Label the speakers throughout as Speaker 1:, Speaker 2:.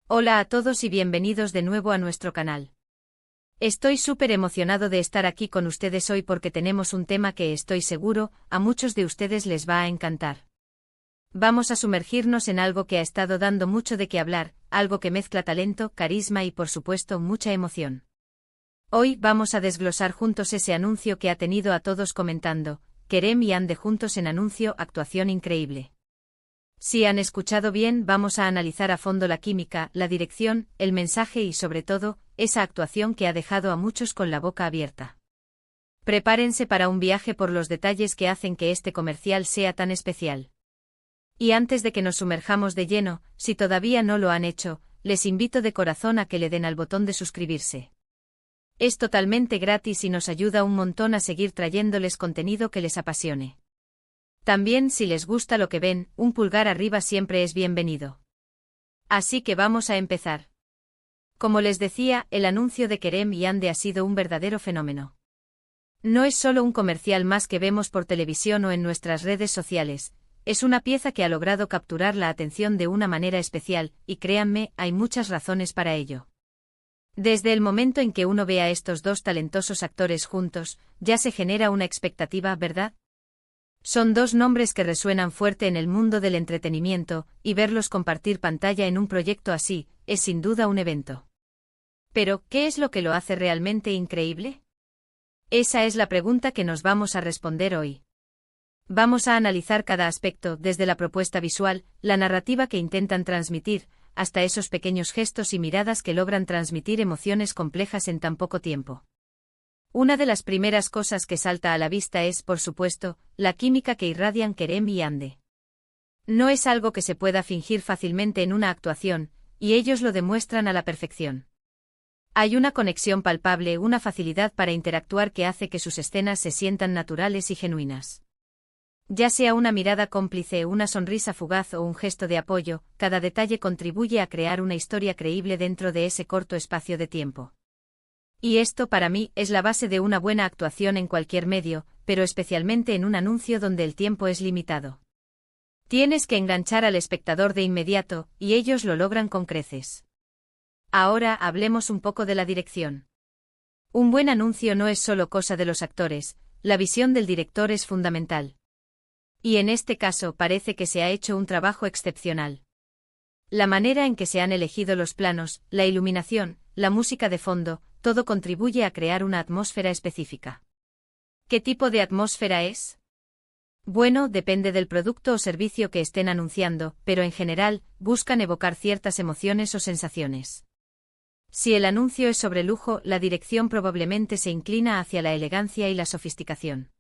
Speaker 1: Hola a todos y bienvenidos de nuevo a nuestro canal. Estoy súper emocionado de estar aquí con ustedes hoy porque tenemos un tema que estoy seguro, a muchos de ustedes les va a encantar. Vamos a sumergirnos en algo que ha estado dando mucho de qué hablar, algo que mezcla talento, carisma y por supuesto mucha emoción. Hoy vamos a desglosar juntos ese anuncio que ha tenido a todos comentando, Kerem y Yandé juntos en anuncio, actuación increíble. Si han escuchado bien, vamos a analizar a fondo la química, la dirección, el mensaje y sobre todo, esa actuación que ha dejado a muchos con la boca abierta. Prepárense para un viaje por los detalles que hacen que este comercial sea tan especial. Y antes de que nos sumerjamos de lleno, si todavía no lo han hecho, les invito de corazón a que le den al botón de suscribirse. Es totalmente gratis y nos ayuda un montón a seguir trayéndoles contenido que les apasione. También si les gusta lo que ven, un pulgar arriba siempre es bienvenido. Así que vamos a empezar. Como les decía, el anuncio de Kerem y Yandé ha sido un verdadero fenómeno. No es solo un comercial más que vemos por televisión o en nuestras redes sociales, es una pieza que ha logrado capturar la atención de una manera especial, y créanme, hay muchas razones para ello. Desde el momento en que uno ve a estos dos talentosos actores juntos, ya se genera una expectativa, ¿verdad? Son dos nombres que resuenan fuerte en el mundo del entretenimiento, y verlos compartir pantalla en un proyecto así, es sin duda un evento. Pero, ¿qué es lo que lo hace realmente increíble? Esa es la pregunta que nos vamos a responder hoy. Vamos a analizar cada aspecto, desde la propuesta visual, la narrativa que intentan transmitir, hasta esos pequeños gestos y miradas que logran transmitir emociones complejas en tan poco tiempo. Una de las primeras cosas que salta a la vista es, por supuesto, la química que irradian Kerem y Yandé. No es algo que se pueda fingir fácilmente en una actuación, y ellos lo demuestran a la perfección. Hay una conexión palpable, una facilidad para interactuar que hace que sus escenas se sientan naturales y genuinas. Ya sea una mirada cómplice, una sonrisa fugaz o un gesto de apoyo, cada detalle contribuye a crear una historia creíble dentro de ese corto espacio de tiempo. Y esto para mí es la base de una buena actuación en cualquier medio, pero especialmente en un anuncio donde el tiempo es limitado. Tienes que enganchar al espectador de inmediato, y ellos lo logran con creces. Ahora hablemos un poco de la dirección. Un buen anuncio no es solo cosa de los actores, la visión del director es fundamental. Y en este caso parece que se ha hecho un trabajo excepcional. La manera en que se han elegido los planos, la iluminación, la música de fondo, todo contribuye a crear una atmósfera específica. ¿Qué tipo de atmósfera es? Bueno, depende del producto o servicio que estén anunciando, pero en general, buscan evocar ciertas emociones o sensaciones. Si el anuncio es sobre lujo, la dirección probablemente se inclina hacia la elegancia y la sofisticación.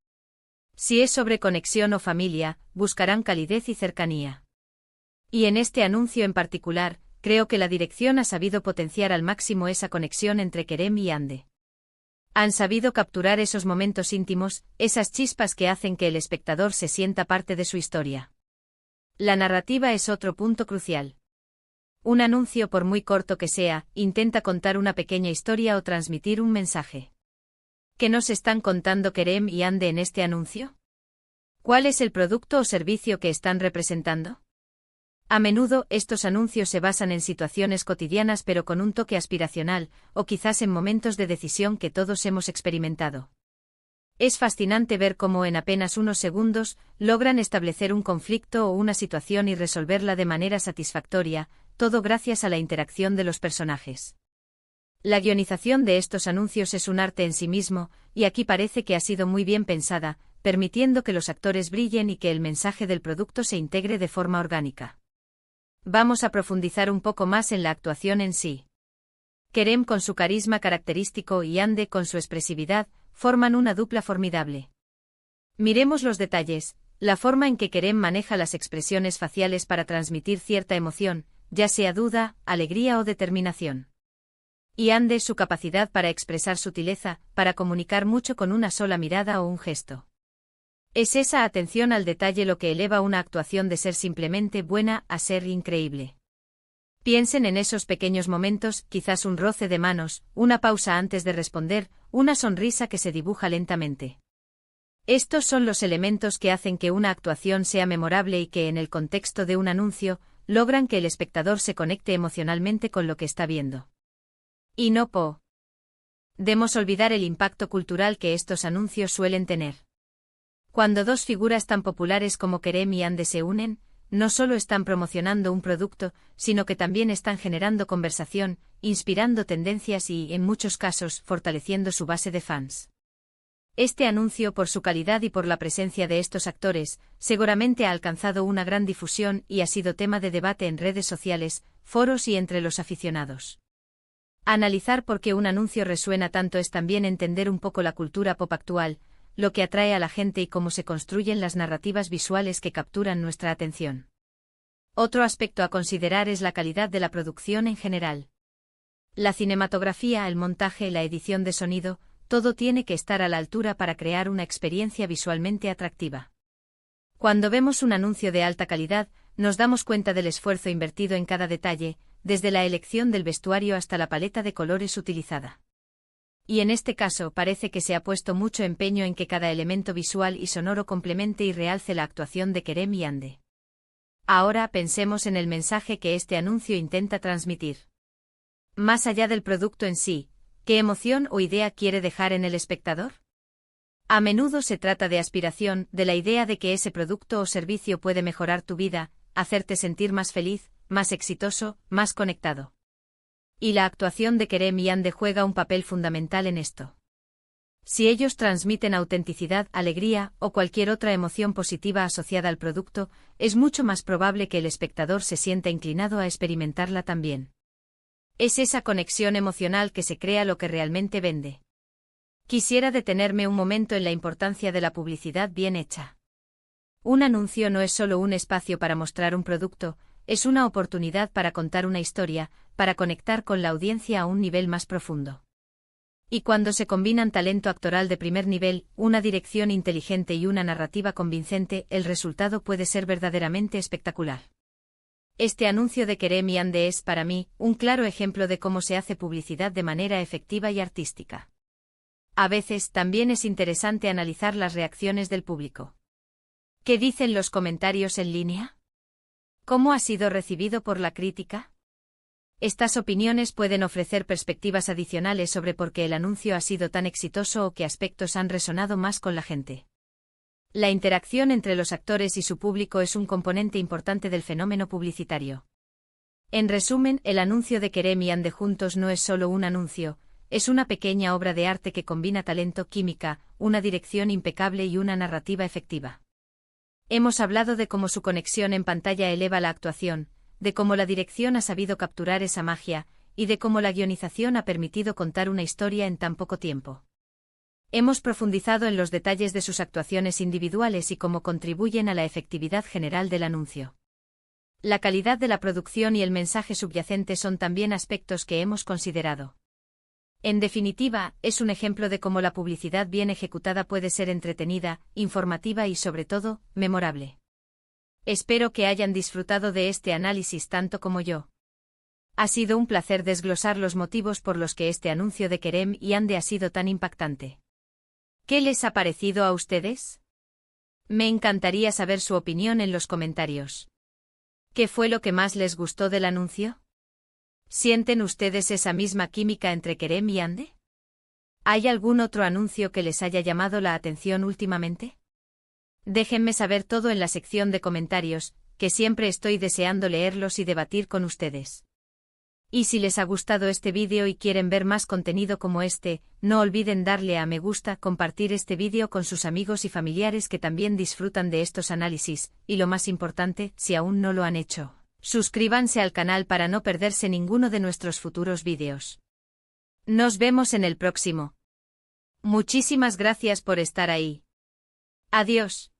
Speaker 1: Si es sobre conexión o familia, buscarán calidez y cercanía. Y en este anuncio en particular, creo que la dirección ha sabido potenciar al máximo esa conexión entre Kerem y Yandé. Han sabido capturar esos momentos íntimos, esas chispas que hacen que el espectador se sienta parte de su historia. La narrativa es otro punto crucial. Un anuncio, por muy corto que sea, intenta contar una pequeña historia o transmitir un mensaje. ¿Qué nos están contando Kerem y Yandé en este anuncio? ¿Cuál es el producto o servicio que están representando? A menudo, estos anuncios se basan en situaciones cotidianas pero con un toque aspiracional, o quizás en momentos de decisión que todos hemos experimentado. Es fascinante ver cómo en apenas unos segundos, logran establecer un conflicto o una situación y resolverla de manera satisfactoria, todo gracias a la interacción de los personajes. La guionización de estos anuncios es un arte en sí mismo, y aquí parece que ha sido muy bien pensada, permitiendo que los actores brillen y que el mensaje del producto se integre de forma orgánica. Vamos a profundizar un poco más en la actuación en sí. Kerem con su carisma característico y Yandé con su expresividad, forman una dupla formidable. Miremos los detalles, la forma en que Kerem maneja las expresiones faciales para transmitir cierta emoción, ya sea duda, alegría o determinación. Y Yandé su capacidad para expresar sutileza, para comunicar mucho con una sola mirada o un gesto. Es esa atención al detalle lo que eleva una actuación de ser simplemente buena a ser increíble. Piensen en esos pequeños momentos, quizás un roce de manos, una pausa antes de responder, una sonrisa que se dibuja lentamente. Estos son los elementos que hacen que una actuación sea memorable y que en el contexto de un anuncio, logran que el espectador se conecte emocionalmente con lo que está viendo. Y no podemos olvidar el impacto cultural que estos anuncios suelen tener. Cuando dos figuras tan populares como Kerem y Ande se unen, no solo están promocionando un producto, sino que también están generando conversación, inspirando tendencias y, en muchos casos, fortaleciendo su base de fans. Este anuncio, por su calidad y por la presencia de estos actores, seguramente ha alcanzado una gran difusión y ha sido tema de debate en redes sociales, foros y entre los aficionados. Analizar por qué un anuncio resuena tanto es también entender un poco la cultura pop actual, lo que atrae a la gente y cómo se construyen las narrativas visuales que capturan nuestra atención. Otro aspecto a considerar es la calidad de la producción en general. La cinematografía, el montaje, la edición de sonido, todo tiene que estar a la altura para crear una experiencia visualmente atractiva. Cuando vemos un anuncio de alta calidad, nos damos cuenta del esfuerzo invertido en cada detalle, desde la elección del vestuario hasta la paleta de colores utilizada. Y en este caso parece que se ha puesto mucho empeño en que cada elemento visual y sonoro complemente y realce la actuación de Kerem y Ande. Ahora pensemos en el mensaje que este anuncio intenta transmitir. Más allá del producto en sí, ¿qué emoción o idea quiere dejar en el espectador? A menudo se trata de aspiración, de la idea de que ese producto o servicio puede mejorar tu vida, hacerte sentir más feliz, más exitoso, más conectado. Y la actuación de Kerem y Ande juega un papel fundamental en esto. Si ellos transmiten autenticidad, alegría o cualquier otra emoción positiva asociada al producto, es mucho más probable que el espectador se sienta inclinado a experimentarla también. Es esa conexión emocional que se crea lo que realmente vende. Quisiera detenerme un momento en la importancia de la publicidad bien hecha. Un anuncio no es solo un espacio para mostrar un producto, es una oportunidad para contar una historia, para conectar con la audiencia a un nivel más profundo. Y cuando se combinan talento actoral de primer nivel, una dirección inteligente y una narrativa convincente, el resultado puede ser verdaderamente espectacular. Este anuncio de Kerem y Ande es, para mí, un claro ejemplo de cómo se hace publicidad de manera efectiva y artística. A veces también es interesante analizar las reacciones del público. ¿Qué dicen los comentarios en línea? ¿Cómo ha sido recibido por la crítica? Estas opiniones pueden ofrecer perspectivas adicionales sobre por qué el anuncio ha sido tan exitoso o qué aspectos han resonado más con la gente. La interacción entre los actores y su público es un componente importante del fenómeno publicitario. En resumen, el anuncio de Kerem y Ande juntos no es solo un anuncio, es una pequeña obra de arte que combina talento, química, una dirección impecable y una narrativa efectiva. Hemos hablado de cómo su conexión en pantalla eleva la actuación, de cómo la dirección ha sabido capturar esa magia, y de cómo la guionización ha permitido contar una historia en tan poco tiempo. Hemos profundizado en los detalles de sus actuaciones individuales y cómo contribuyen a la efectividad general del anuncio. La calidad de la producción y el mensaje subyacente son también aspectos que hemos considerado. En definitiva, es un ejemplo de cómo la publicidad bien ejecutada puede ser entretenida, informativa y sobre todo, memorable. Espero que hayan disfrutado de este análisis tanto como yo. Ha sido un placer desglosar los motivos por los que este anuncio de Kerem y Ande ha sido tan impactante. ¿Qué les ha parecido a ustedes? Me encantaría saber su opinión en los comentarios. ¿Qué fue lo que más les gustó del anuncio? ¿Sienten ustedes esa misma química entre Kerem y Ande? ¿Hay algún otro anuncio que les haya llamado la atención últimamente? Déjenme saber todo en la sección de comentarios, que siempre estoy deseando leerlos y debatir con ustedes. Y si les ha gustado este vídeo y quieren ver más contenido como este, no olviden darle a me gusta, compartir este vídeo con sus amigos y familiares que también disfrutan de estos análisis, y lo más importante, si aún no lo han hecho, suscríbanse al canal para no perderse ninguno de nuestros futuros vídeos. Nos vemos en el próximo. Muchísimas gracias por estar ahí. Adiós.